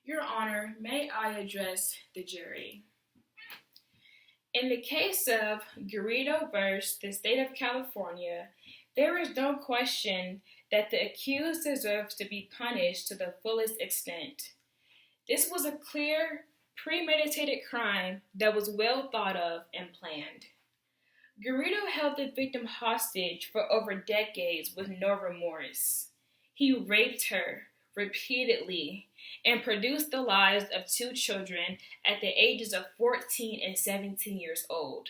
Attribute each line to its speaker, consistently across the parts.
Speaker 1: Your Honor, may I address the jury? In the case of Garrido versus the state of California, there is no question that the accused deserves to be punished to the fullest extent. This was a clear, premeditated crime that was well thought of and planned. Garrido held the victim hostage for over decades with no remorse. He raped her repeatedly and produced the lives of two children at the ages of 14 and 17 years old.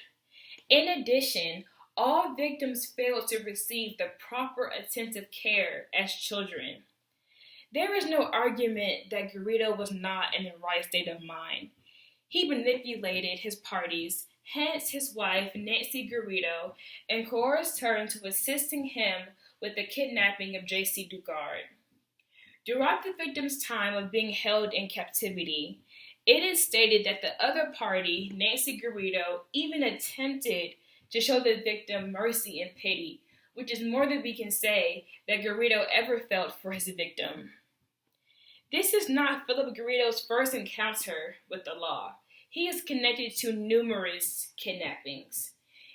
Speaker 1: In addition, all victims failed to receive the proper attentive care as children. There is no argument that Garrido was not in the right state of mind. He manipulated his parties, hence his wife, Nancy Garrido, and coerced her into assisting him with the kidnapping of J.C. Dugard. Throughout the victim's time of being held in captivity, it is stated that the other party, Nancy Garrido, even attempted to show the victim mercy and pity, which is more than we can say that Garrido ever felt for his victim. This is not Philip Garrido's first encounter with the law. He is connected to numerous kidnappings.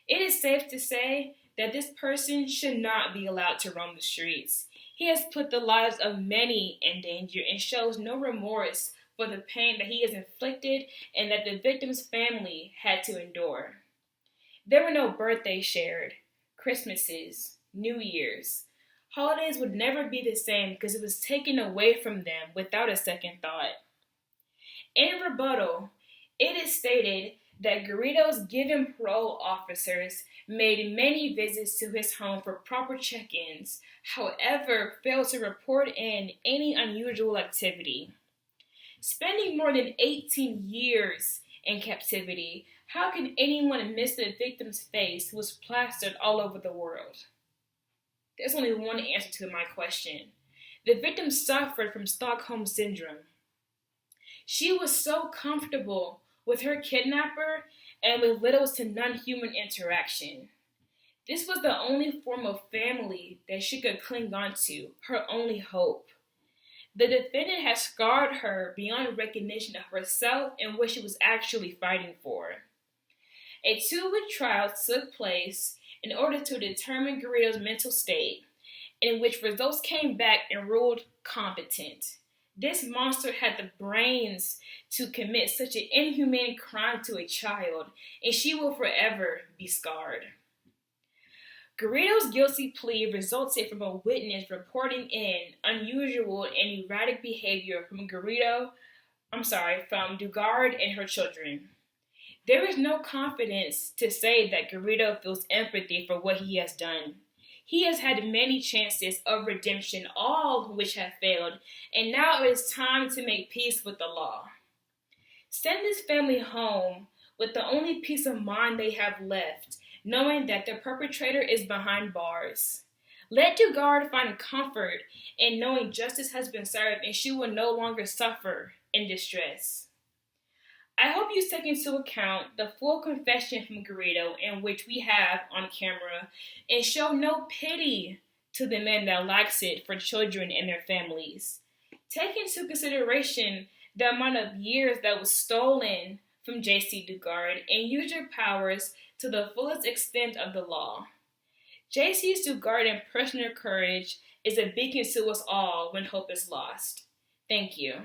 Speaker 1: It is safe to say that this person should not be allowed to roam the streets. He has put the lives of many in danger and shows no remorse for the pain that he has inflicted and that the victim's family had to endure. There were no birthdays shared, Christmases, New Year's. Holidays would never be the same because it was taken away from them without a second thought. In rebuttal, it is stated that Garrido's given parole officers made many visits to his home for proper check-ins, however, failed to report in any unusual activity. Spending more than 18 years in captivity, how can anyone miss the victim's face who was plastered all over the world? There's only one answer to my question. The victim suffered from Stockholm Syndrome. She was so comfortable with her kidnapper and with little to none human interaction. This was the only form of family that she could cling on to, her only hope. The defendant has scarred her beyond recognition of herself and what she was actually fighting for. A 2-week trial took place in order to determine Garrido's mental state, in which results came back and ruled competent. This monster had the brains to commit such an inhumane crime to a child, and she will forever be scarred. Garrido's guilty plea resulted from a witness reporting in unusual and erratic behavior from Dugard and her children. There is no confidence to say that Garrido feels empathy for what he has done. He has had many chances of redemption, all which have failed, and now it is time to make peace with the law. Send this family home with the only peace of mind they have left, knowing that the perpetrator is behind bars. Let Dugard find comfort in knowing justice has been served and she will no longer suffer in distress. I hope you take into account the full confession from Garrido, in which we have on camera, and show no pity to the men that lacks it for children and their families. Take into consideration the amount of years that was stolen from J.C. Dugard and use your powers to the fullest extent of the law. J.C. Dugard and personal courage is a beacon to us all when hope is lost. Thank you.